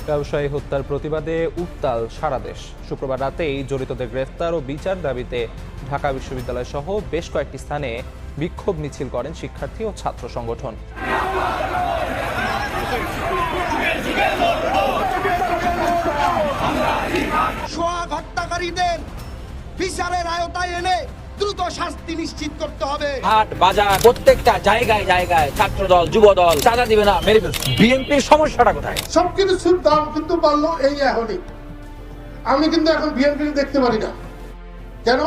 ব্যবসায়ী হত্যার প্রতিবাদে উত্তাল সারা দেশ। শুক্রবার রাতেই জড়িতদের গ্রেফতার ও বিচার দাবিতে ঢাকা বিশ্ববিদ্যালয় সহ বেশ কয়েকটি স্থানে বিক্ষোভ মিছিল করেন শিক্ষার্থী ও ছাত্র সংগঠন। সোহাগ হত্যাকারীদের বিচারের আওতায় এনে দ্রুত শাস্তি নিশ্চিত করতে হবে। হাট বাজার প্রত্যেকটা জায়গায় জায়গায় ছাত্রদল যুবদল চাঁদা দিবে না মেরে ফেলছে। বিএনপির সমস্যাটা কোথায়? সবকিছুর দাম কিন্তু বাড়লো এই এখনই। আমি কিন্তু এখন বিএনপি দেখতে পারি না। কেন?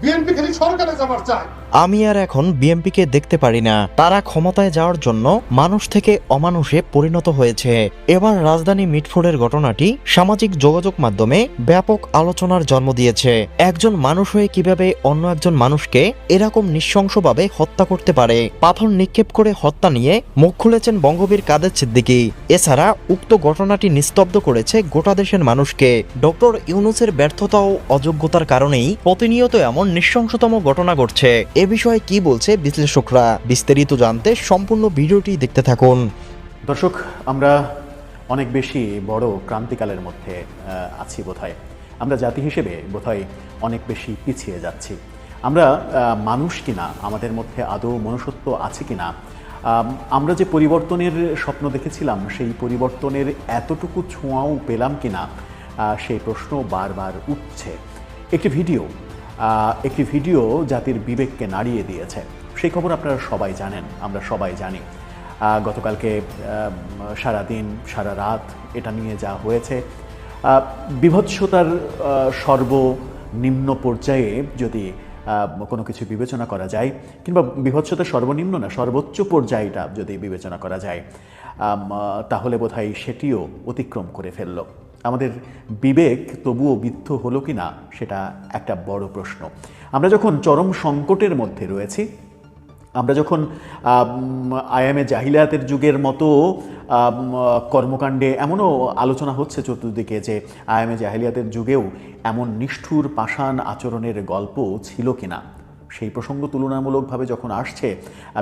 বিএনপি খালি সরকারে যাবার চায়। আমি আর এখন বিএনপিকে দেখতে পারি না। তারা ক্ষমতায় যাওয়ার জন্য মানুষ থেকে অমানুষে পরিণত হয়েছে। এবার রাজধানী মিটফোর্ডের ঘটনাটি সামাজিক যোগাযোগ মাধ্যমে ব্যাপক আলোচনার জন্ম দিয়েছে। একজন মানুষ হয়ে কিভাবে অন্য একজন মানুষকে এরকম নৃশংসভাবে হত্যা করতে পারে? পাথর নিক্ষেপ করে হত্যা নিয়ে মুখ খুলেছেন বঙ্গবীর কাদের সিদ্দিকী। এছাড়া উক্ত ঘটনাটি নিস্তব্ধ করেছে গোটা দেশের মানুষকে। ডক্টর ইউনূসের ব্যর্থতা ও অযোগ্যতার কারণেই প্রতিনিয়ত এমন নৃশংসতম ঘটনা ঘটছে। এ বিষয়ে কি বলছে বিশ্লেষকরা? বিস্তারিত জানতে সম্পূর্ণ ভিডিওটি দেখতে থাকুন। দর্শক, আমরা অনেক বেশি বড় ক্রান্তিকালের মধ্যে আছি বোধহয়। আমরা জাতি হিসেবে বোধহয় অনেক বেশি পিছিয়ে যাচ্ছি। আমরা মানুষ কিনা, আমাদের মধ্যে আদৌ মনুষ্যত্ব আছে কিনা, আমরা যে পরিবর্তনের স্বপ্ন দেখেছিলাম সেই পরিবর্তনের এতটুকু ছোঁয়াও পেলাম কিনা, সেই প্রশ্ন বারবার উঠছে। একটি ভিডিও জাতির বিবেককে নাড়িয়ে দিয়েছে। সেই খবর আপনারা সবাই জানেন, আমরা সবাই জানি। গতকালকে সারা দিন সারা রাত এটা নিয়ে যা হয়েছে, বীভৎসতার সর্বনিম্ন পর্যায়ে যদি কোনো কিছু বিবেচনা করা যায়, কিংবা বীভৎসতার সর্বনিম্ন না সর্বোচ্চ পর্যায়টা যদি বিবেচনা করা যায়, তাহলে বোধহয় সেটিও অতিক্রম করে ফেলল। আমাদের বিবেক তবুও বিদ্ধ হলো কি না সেটা একটা বড় প্রশ্ন। আমরা যখন চরম সংকটের মধ্যে রয়েছি, আমরা যখন আয়ামে জাহিলিয়াতের যুগের মতো কর্মকাণ্ডে, এমনও আলোচনা হচ্ছে চতুর্দিকে যে আয়ামে জাহিলিয়াতের যুগেও এমন নিষ্ঠুর পাষাণ আচরণের গল্প ছিল কিনা, সেই প্রসঙ্গ তুলনামূলকভাবে যখন আসছে,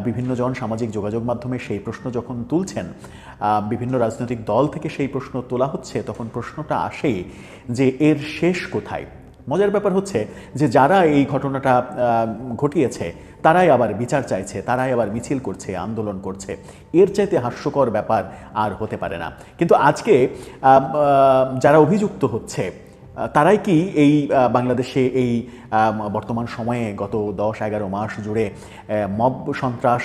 বিভিন্ন জন সামাজিক যোগাযোগ মাধ্যমে সেই প্রশ্ন যখন তুলছেন, বিভিন্ন রাজনৈতিক দল থেকে সেই প্রশ্ন তোলা হচ্ছে, তখন প্রশ্নটা আসে যে এর শেষ কোথায়? মজার ব্যাপার হচ্ছে যে যারা এই ঘটনাটা ঘটিয়েছে তারাই আবার বিচার চাইছে, তারাই আবার মিছিল করছে, আন্দোলন করছে। এর চাইতে হাস্যকর ব্যাপার আর হতে পারে না। কিন্তু আজকে যারা অভিযুক্ত হচ্ছে তারাই কি এই বাংলাদেশে এই বর্তমান সময়ে গত 10-11 মাস জুড়ে মব সন্ত্রাস,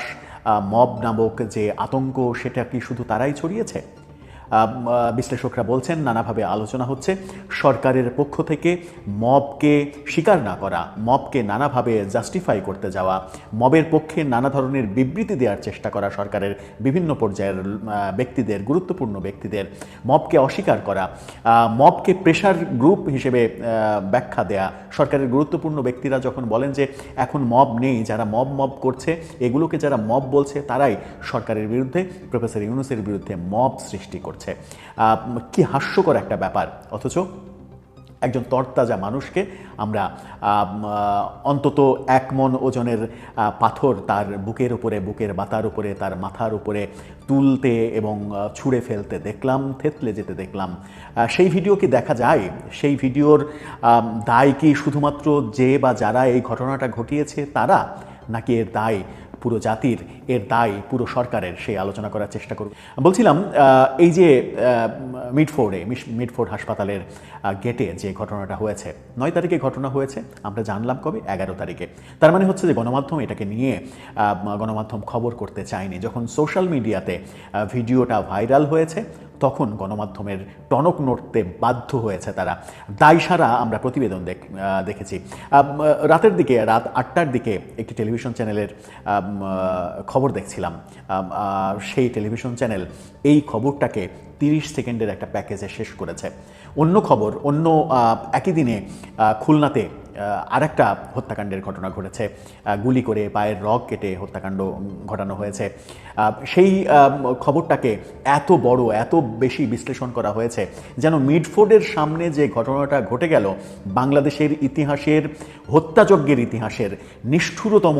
মব নামক যে আতঙ্ক, সেটা কি শুধু তারাই ছড়িয়েছে? বিশ্লেষকরা বলছেন, নানাভাবে আলোচনা হচ্ছে, সরকারের পক্ষ থেকে মবকে স্বীকার না করা, মবকে নানাভাবে জাস্টিফাই করতে যাওয়া, মবের পক্ষে নানা ধরনের বিবৃতি দেওয়ার চেষ্টা করা সরকারের বিভিন্ন পর্যায়ের ব্যক্তিদের, গুরুত্বপূর্ণ ব্যক্তিদের, মবকে অস্বীকার করা, মবকে প্রেশার গ্রুপ হিসেবে ব্যাখ্যা দেয়া। সরকারের গুরুত্বপূর্ণ ব্যক্তিরা যখন বলেন যে এখন মব নেই, যারা মব করছে, এগুলোকে যারা মব বলছে তারাই সরকারের বিরুদ্ধে, প্রফেসর ইউনূসের বিরুদ্ধে মব সৃষ্টি করছে। কি হাস্যকর একটা ব্যাপার! অথচ একজন তরতাজা মানুষকে আমরা অন্তত 1 মণ ওজনের পাথর তার বুকের উপরে, বুকের বাতার উপরে, তার মাথার উপরে তুলতে এবং ছুঁড়ে ফেলতে দেখলাম, থেতলে যেতে দেখলাম। সেই ভিডিও কি দেখা যায়? সেই ভিডিওর দায় কি শুধুমাত্র যে বা যারা এই ঘটনাটা ঘটিয়েছে তারা, নাকি এর দায় পুরো জাতির, এর দায় পুরো সরকারের? সেই আলোচনা করার চেষ্টা করব। বলছিলাম, এই যে মিটফোর্ড হাসপাতালের গেটে যে ঘটনাটা হয়েছে, 9 তারিখে ঘটনা হয়েছে, আমরা জানলাম কবে? 11 তারিখে। তার মানে হচ্ছে যে গণমাধ্যম এটাকে নিয়ে, গণমাধ্যম খবর করতে চায়নি। যখন সোশ্যাল মিডিয়াতে ভিডিওটা ভাইরাল হয়েছে, তখন গণমাধ্যমের টনক নড়তে বাধ্য হয়েছে তারা। দায়সারা আমরা প্রতিবেদন দেখেছি। রাতের দিকে, রাত 8টার দিকে একটি টেলিভিশন চ্যানেলের খবর দেখছিলাম। সেই টেলিভিশন চ্যানেল এই খবরটাকে 30 সেকেন্ডের একটা প্যাকেজে শেষ করেছে। অন্য খবর, একই দিনে খুলনাতে আরেকটা হত্যাকাণ্ডের ঘটনা ঘটেছে, গুলি করে পায়ের রগ কেটে হত্যাকাণ্ড ঘটানো হয়েছে। সেই খবরটাকে এত বড়, এত বেশি বিশ্লেষণ করা হয়েছে যেন মিডফোর্ডের সামনে যে ঘটনাটা ঘটে গেল বাংলাদেশের ইতিহাসের, হত্যাযজ্ঞের ইতিহাসের নিষ্ঠুরতম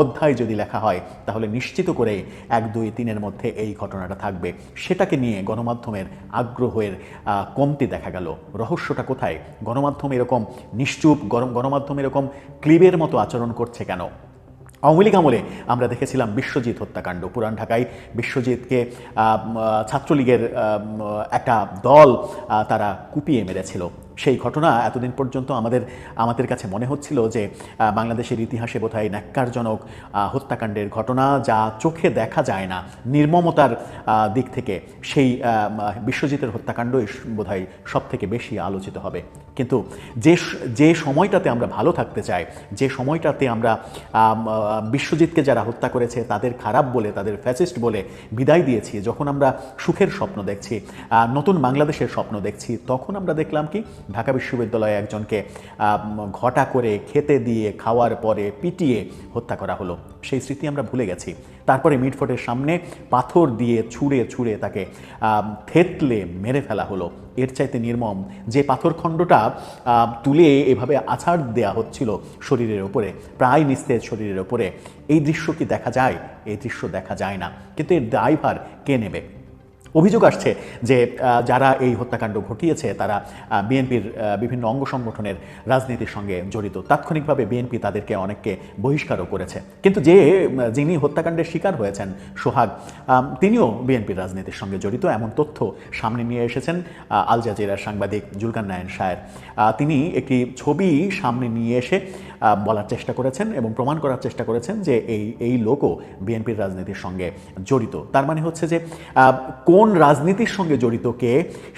অধ্যায় যদি লেখা হয় তাহলে নিশ্চিত করে 1, 2, 3-এর মধ্যে এই ঘটনাটা থাকবে। সেটাকে নিয়ে গণমাধ্যমের আগ্রহের কমতি দেখা গেল। রহস্যটা কোথায়? গণমাধ্যম এরকম নিশ্চুপ, গণমাধ্যম এরকম ক্লিবের মতো আচরণ করছে কেন? আওয়ামী লীগ আমলে আমরা দেখেছিলাম বিশ্বজিৎ হত্যাকাণ্ড। পুরান ঢাকায় বিশ্বজিৎকে ছাত্রলীগের একটা দল তারা কুপিয়ে মেরেছিল। সেই ঘটনা এতদিন পর্যন্ত আমাদের কাছে মনে হচ্ছিল যে বাংলাদেশের ইতিহাসে বোধহয় ন্যাক্কারজনক হত্যাকাণ্ডের ঘটনা, যা চোখে দেখা যায় না নির্মমতার দিক থেকে, সেই বিশ্বজিতের হত্যাকাণ্ডই বোধহয় সব থেকে বেশি আলোচিত হবে। কিন্তু যে সময়টাতে আমরা ভালো থাকতে চাই, যে সময়টাতে আমরা বিশ্বজিৎকে যারা হত্যা করেছে তাদের খারাপ বলে, তাদের ফ্যাসিস্ট বলে বিদায় দিয়েছি, যখন আমরা সুখের স্বপ্ন দেখছি, নতুন বাংলাদেশের স্বপ্ন দেখছি, তখন আমরা দেখলাম কি ঢাকা বিশ্ববিদ্যালয়ে একজনকে ঘটা করে খেতে দিয়ে খাওয়ার পরে পিটিয়ে হত্যা করা হলো। সেই স্মৃতি আমরা ভুলে গেছি। তারপরে মিডফোর্ডের সামনে পাথর দিয়ে ছুঁড়ে তাকে থেতলে মেরে ফেলা হলো। এর চাইতে নির্মম যে পাথরখণ্ডটা তুলে এভাবে আছাড় দেয়া হচ্ছিল শরীরের ওপরে, প্রায় নিস্তেজ শরীরের ওপরে, এই দৃশ্য কি দেখা যায়? এই দৃশ্য দেখা যায় না। কিন্তু এর দায়ভার কে নেবে? অভিযোগ আসছে যে যারা এই হত্যাকাণ্ড ঘটিয়েছে তারা বিএনপির বিভিন্ন অঙ্গ সংগঠনের রাজনীতির সঙ্গে জড়িত। তাৎক্ষণিকভাবে বিএনপি তাদেরকে অনেককে বহিষ্কারও করেছে। কিন্তু যিনি হত্যাকাণ্ডের শিকার হয়েছেন সোহাগ, তিনিও বিএনপির রাজনীতির সঙ্গে জড়িত, এমন তথ্য সামনে নিয়ে এসেছেন আল জাজিরার সাংবাদিক জুলকার নায়েন শায়ের। তিনি একটি ছবি সামনে নিয়ে এসে বলার চেষ্টা করেছেন এবং প্রমাণ করার চেষ্টা করেছেন যে এই লোকও বিএনপির রাজনীতির সঙ্গে জড়িত। তার মানে হচ্ছে যে কোন রাজনীতির সঙ্গে জড়িত কে,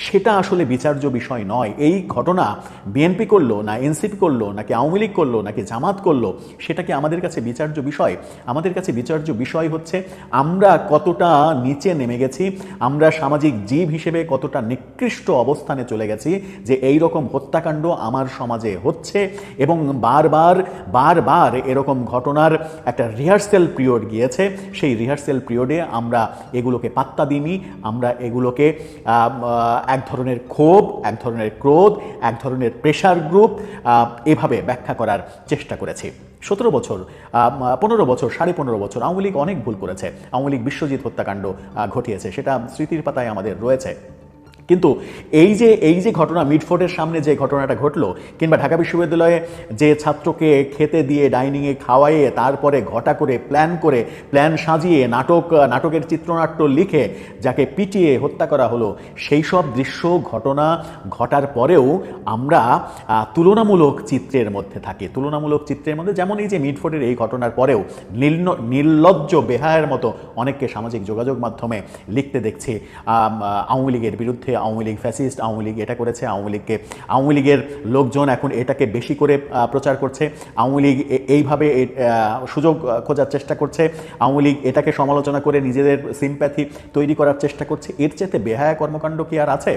সেটা আসলে বিচার্য বিষয় নয়। এই ঘটনা বিএনপি করলো না এনসিপি করলো, নাকি আওয়ামী লীগ করলো, নাকি জামাত করলো, সেটা কি আমাদের কাছে বিচার্য বিষয়? আমাদের কাছে বিচার্য বিষয় হচ্ছে আমরা কতটা নিচে নেমে গেছি, আমরা সামাজিক জীব হিসেবে কতটা নিকৃষ্ট অবস্থানে চলে গেছি যে এই রকম হত্যাকাণ্ড আমার সমাজে হচ্ছে এবং বারবার এরকম ঘটনার একটা রিহার্সেল পিরিয়ড গিয়েছে। সেই রিহার্সেল পিরিয়ডে আমরা এগুলোকে পাত্তা দিইনি। আমরা এগুলোকে এক ধরনের ক্ষোভ, এক ধরনের ক্রোধ, এক ধরনের প্রেশার গ্রুপ এভাবে ব্যাখ্যা করার চেষ্টা করেছি। 17 বছর, 15 বছর, 15.5 বছর আওয়ামী লীগ অনেক ভুল করেছে। আওয়ামী লীগ বিশ্বজিৎ হত্যাকাণ্ড ঘটিয়েছে, সেটা স্মৃতির পাতায় আমাদের রয়েছে। কিন্তু এই যে ঘটনা, মিডফোর্ডের সামনে যে ঘটনাটা ঘটলো, কিংবা ঢাকা বিশ্ববিদ্যালয়ে যে ছাত্রকে খেতে দিয়ে ডাইনিংয়ে খাওয়াইয়ে তারপরে ঘটা করে প্ল্যান সাজিয়ে নাটকের চিত্রনাট্য লিখে যাকে পিটিয়ে হত্যা করা হলো, সেই সব দৃশ্য ঘটনা ঘটার পরেও আমরা তুলনামূলক চিত্রের মধ্যে থাকি। তুলনামূলক চিত্রের মধ্যে যেমন এই যে মিডফোর্ডের এই ঘটনার পরেও নির্লজ্জ বেহায়ের মতো অনেককে সামাজিক যোগাযোগ মাধ্যমে লিখতে দেখছি আওয়ামী লীগের বিরুদ্ধে, আওয়ামী লীগ ফ্যাসিস্ট, আওয়ামী লীগ এটা করেছে, আওয়ামী লীগের লোকজন এখন এটাকে বেশি করে প্রচার করছে, আওয়ামী লীগ এইভাবে সুযোগ খোঁজার চেষ্টা করছে, আওয়ামী লীগ এটাকে সমালোচনা করে নিজেদের সিম্প্যাথি তৈরি করার চেষ্টা করছে। এর চেয়ে বেহায়া কর্মকাণ্ড কি আর আছে?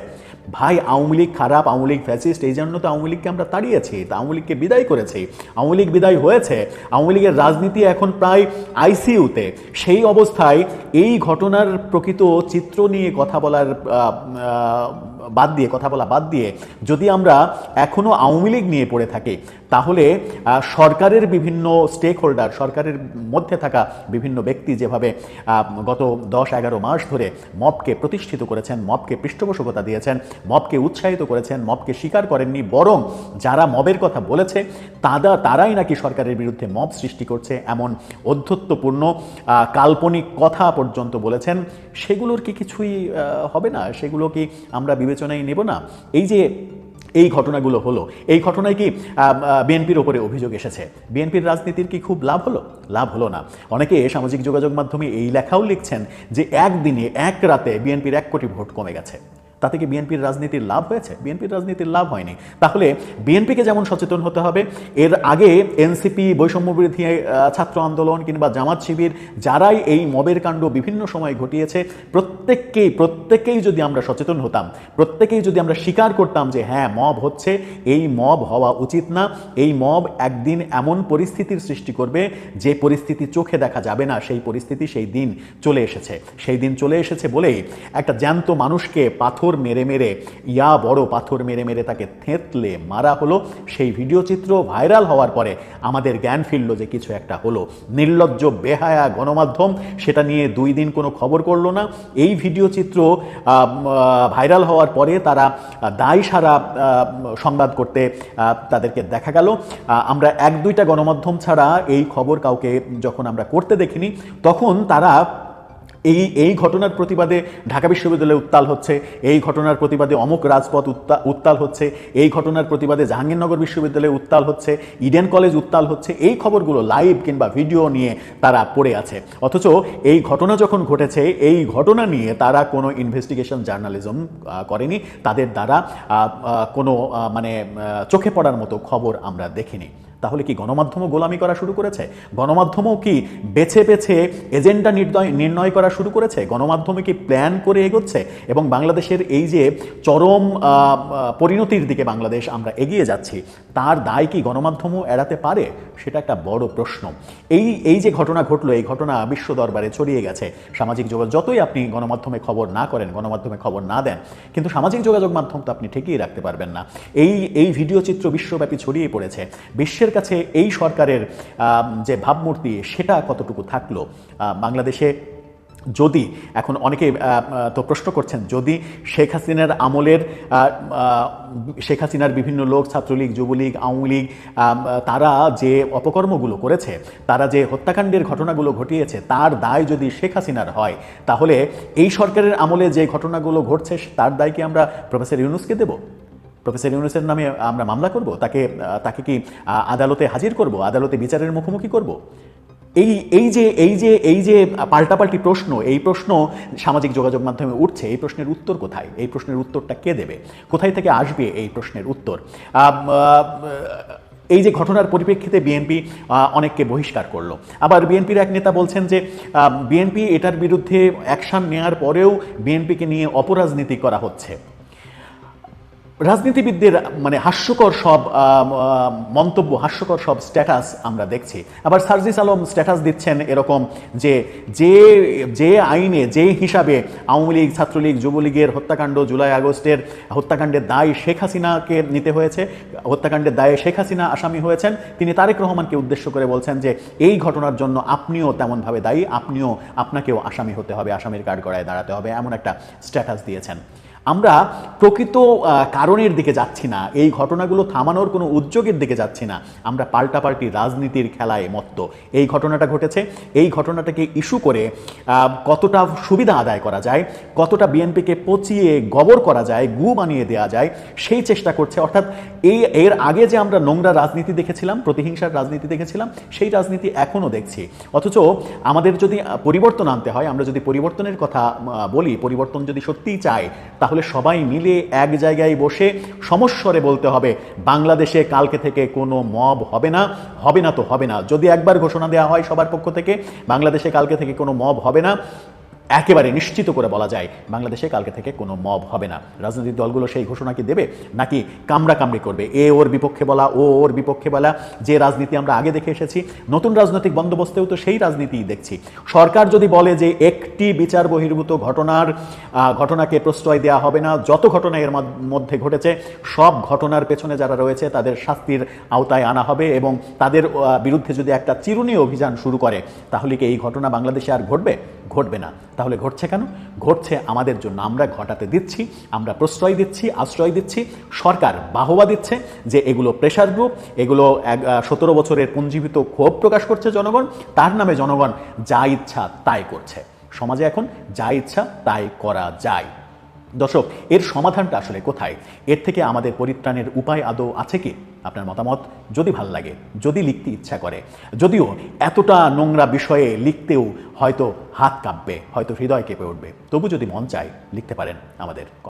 ভাই, আওয়ামী লীগ খারাপ, আওয়ামী লীগ ফ্যাসিস্ট, এই জন্য তো আওয়ামী লীগকে আমরা তাড়িয়েছি, আওয়ামী লীগকে বিদায় করেছি। আওয়ামী লীগ বিদায় হয়েছে, আওয়ামী লীগের রাজনীতি এখন প্রায় আইসিইউতে। সেই অবস্থায় এই ঘটনার প্রকৃত চিত্র নিয়ে কথা বলা বাদ দিয়ে যদি আমরা এখনো আওয়ামী লীগ নিয়ে পড়ে থাকি, তাহলে সরকারের বিভিন্ন স্টেক হোল্ডার, সরকারের মধ্যে থাকা বিভিন্ন ব্যক্তি যেভাবে গত 10-11 মাস ধরে মবকে প্রতিষ্ঠিত করেছেন, মবকে পৃষ্ঠপোষকতা দিয়েছেন, মবকে উৎসাহিত করেছেন, মবকে স্বীকার করেননি, বরং যারা মবের কথা বলেছে তারাই নাকি সরকারের বিরুদ্ধে মব সৃষ্টি করছে, এমন অধ্যত্বপূর্ণ কাল্পনিক কথা পর্যন্ত বলেছেন, সেগুলোর কি কিছুই হবে না? সেগুলো কি আমরা বিবেচনায় নেব না? এই ঘটনাগুলো হলো, এই ঘটনায় কি বিএনপির ওপরে অভিযোগ এসেছে, বিএনপির রাজনীতির কি খুব লাভ হলো না? অনেকে সামাজিক যোগাযোগ মাধ্যমে এই লেখাও লিখছেন যে একদিনে এক রাতে বিএনপির 1 কোটি ভোট কমে গেছে। তাতে কি বিএনপির রাজনীতির লাভ হয়েছে? বিএনপির রাজনীতির লাভ হয়নি। তাহলে বিএনপিকে যেমন সচেতন হতে হবে, এর আগে এনসিপি, বৈষম্যবিরোধী ছাত্র আন্দোলন কিংবা জামাত শিবির যারাই এই মবের কাণ্ড বিভিন্ন সময় ঘটিয়েছে, প্রত্যেকেই যদি আমরা সচেতন হতাম, প্রত্যেকেই যদি আমরা স্বীকার করতাম যে হ্যাঁ মব হচ্ছে, এই মব হওয়া উচিত না, এই মব একদিন এমন পরিস্থিতির সৃষ্টি করবে যে পরিস্থিতি চোখে দেখা যাবে না, সেই পরিস্থিতি সেই দিন চলে এসেছে। সেই দিন চলে এসেছে বলেই একটা জ্যান্ত মানুষকে পাথর মেরে মেরে, বড় পাথর মেরে মেরে তাকে থেঁতলে মারা হলো। সেই ভিডিও চিত্র ভাইরাল হওয়ার পরে আমাদের জ্ঞান ফিরল যে কিছু একটা হলো। নির্লজ্জ বেহায়া গণমাধ্যম সেটা নিয়ে 2 দিন কোনো খবর করলো না। এই ভিডিও চিত্র ভাইরাল হওয়ার পরে তারা দায় সারা সংবাদ করতে তাদেরকে দেখা গেল। আমরা 1-2টা গণমাধ্যম ছাড়া এই খবর কাউকে যখন আমরা করতে দেখিনি, তখন তারা এই ঘটনার প্রতিবাদে ঢাকা বিশ্ববিদ্যালয়ে উত্তাল হচ্ছে, এই ঘটনার প্রতিবাদে অমুক রাজপথ উত্তাল হচ্ছে, এই ঘটনার প্রতিবাদে জাহাঙ্গীরনগর বিশ্ববিদ্যালয়ে উত্তাল হচ্ছে, ইডেন কলেজ উত্তাল হচ্ছে, এই খবরগুলো লাইভ কিংবা ভিডিও নিয়ে তারা পড়ে আছে। অথচ এই ঘটনা যখন ঘটেছে, এই ঘটনা নিয়ে তারা কোনো ইনভেস্টিগেশন জার্নালিজম করেনি, তাদের দ্বারা কোনো চোখে পড়ার মতো খবর আমরা দেখিনি। তাহলে কি গণমাধ্যমও গোলামি করা শুরু করেছে? গণমাধ্যমও কি বেছে বেছে এজেন্ডা নির্ণয় করা শুরু করেছে? গণমাধ্যমে কি প্ল্যান করে এগোচ্ছে? এবং বাংলাদেশের এই যে চরম পরিণতির দিকে বাংলাদেশ আমরা এগিয়ে যাচ্ছি, তার দায় কি গণমাধ্যমও এড়াতে পারে? সেটা একটা বড় প্রশ্ন। এই যে ঘটনা ঘটলো, এই ঘটনা বিশ্ব দরবারে ছড়িয়ে গেছে। সামাজিক যোগাযোগ, যতই আপনি গণমাধ্যমে খবর না করেন, গণমাধ্যমে খবর না দেন, কিন্তু সামাজিক যোগাযোগ মাধ্যম তো আপনি ঠেকিয়ে রাখতে পারবেন না। এই ভিডিও চিত্র বিশ্বব্যাপী ছড়িয়ে পড়েছে। বিশ্বের কাছে এই সরকারের যে ভাবমূর্তি, সেটা কতটুকু থাকলো বাংলাদেশে? যদি এখন অনেকে তো প্রশ্ন করছেন, যদি শেখ হাসিনার আমলের শেখ হাসিনার বিভিন্ন লোক, ছাত্রলীগ, যুবলীগ, আওয়ামী লীগ, তারা যে অপকর্মগুলো করেছে, তারা যে হত্যাকাণ্ডের ঘটনাগুলো ঘটিয়েছে, তার দায় যদি শেখ হাসিনার হয়, তাহলে এই সরকারের আমলে যে ঘটনাগুলো ঘটছে তার দায় কি আমরা প্রফেসর ইউনূসকে দেব? প্রফেসর ইউনূসের নামে আমরা মামলা করব? তাকে কি আদালতে হাজির করব? আদালতে বিচারের মুখোমুখি করব? এই যে পাল্টাপাল্টি প্রশ্ন, এই প্রশ্ন সামাজিক যোগাযোগ মাধ্যমে উঠছে। এই প্রশ্নের উত্তর কোথায়? এই প্রশ্নের উত্তরটা কে দেবে? কোথায় থেকে আসবে এই প্রশ্নের উত্তর? এই যে ঘটনার পরিপ্রেক্ষিতে বিএনপি অনেককে বহিষ্কার করলো। আবার বিএনপির এক নেতা বলছেন যে বিএনপি এটার বিরুদ্ধে অ্যাকশন নেওয়ার পরেও বিএনপিকে নিয়ে অপরাজনীতি করা হচ্ছে। রাজনীতিবিদদের হাস্যকর সব মন্তব্য, হাস্যকর সব স্ট্যাটাস আমরা দেখছি। আবার সার্জিস আলম স্ট্যাটাস দিচ্ছেন এরকম যে আইনে, যে হিসাবে আওয়ামী লীগ, ছাত্রলীগ, যুবলীগের হত্যাকাণ্ড, জুলাই আগস্টের হত্যাকাণ্ডের দায় শেখ হাসিনাকে নিতে হয়েছে, হত্যাকাণ্ডের দায়ে শেখ হাসিনা আসামি হয়েছেন, তিনি তারেক রহমানকে উদ্দেশ্য করে বলছেন যে এই ঘটনার জন্য আপনিও তেমনভাবে দায়ী, আপনাকেও আসামি হতে হবে, আসামির কাঠগড়ায় দাঁড়াতে হবে, এমন একটা স্ট্যাটাস দিয়েছেন। আমরা প্রকৃত কারণের দিকে যাচ্ছি না, এই ঘটনাগুলো থামানোর কোনো উদ্যোগের দিকে যাচ্ছি না, আমরা পাল্টাপাল্টি রাজনীতির খেলায় মত্ত। এই ঘটনাটা ঘটেছে, এই ঘটনাটাকে ইস্যু করে কতটা সুবিধা আদায় করা যায়, কতটা বিএনপিকে পচিয়ে গবর করা যায়, গু বানিয়ে দেওয়া যায়, সেই চেষ্টা করছে। অর্থাৎ এর আগে যে আমরা নোংরা রাজনীতি দেখেছিলাম, প্রতিহিংসার রাজনীতি দেখেছিলাম, সেই রাজনীতি এখনও দেখছি। অথচ আমাদের যদি পরিবর্তন আনতে হয়, আমরা যদি পরিবর্তনের কথা বলি, পরিবর্তন যদি সত্যিই চাই, তাহলে সবাই মিলে এক জায়গায় বসে সমস্বরে বলতে হবে বাংলাদেশে কালকে থেকে কোনো মব হবে না, হবে না তো হবে না। যদি একবার ঘোষণা দেওয়া হয় সবার পক্ষ থেকে বাংলাদেশে কালকে থেকে কোনো মব হবে না, একেবারে নিশ্চিত করে বলা যায় বাংলাদেশে কালকে থেকে কোনো মব হবে না। রাজনৈতিক দলগুলো সেই ঘোষণা কি দেবে, নাকি কামড়াকামড়ি করবে? ওর বিপক্ষে বলা, ওর বিপক্ষে বলা, যে রাজনীতি আমরা আগে দেখে এসেছি, নতুন রাজনৈতিক বন্দোবস্তেও তো সেই রাজনীতিই দেখছি। সরকার যদি বলে যে একটি বিচার বহির্ভূত ঘটনাকে প্রশ্রয় দেওয়া হবে না, যত ঘটনা এর মধ্যে ঘটেছে সব ঘটনার পেছনে যারা রয়েছে তাদের শাস্তির আওতায় আনা হবে, এবং তাদের বিরুদ্ধে যদি একটা চিরুনি অভিযান শুরু করে, তাহলে কি এই ঘটনা বাংলাদেশে আর ঘটবে? ঘটবে না। তাহলে ঘটছে কেন? ঘটছে আমাদের জন্য, আমরা ঘটাতে দিচ্ছি, আমরা প্রশ্রয় দিচ্ছি, আশ্রয় দিচ্ছি, সরকার বাহবা দিচ্ছে যে এগুলো প্রেশার গ্রুপ, এগুলো 17 বছরের পুঞ্জীভূত ক্ষোভ প্রকাশ করছে জনগণ, তার নামে জনগণ যা ইচ্ছা তাই করছে। সমাজে এখন যা ইচ্ছা তাই করা যায়। দর্শক, এর সমাধানটা আসলে কোথায়? এর থেকে আমাদের পরিত্রাণের উপায় আদৌ আছে কি? আপনার মতামত যদি ভাল লাগে, যদি লিখতে ইচ্ছা করে, যদিও এতটা নোংরা বিষয়ে লিখতেও হয়তো হাত কাঁপবে, হয়তো হৃদয় কেঁপে উঠবে, তবু যদি মন চায় লিখতে পারেন আমাদের।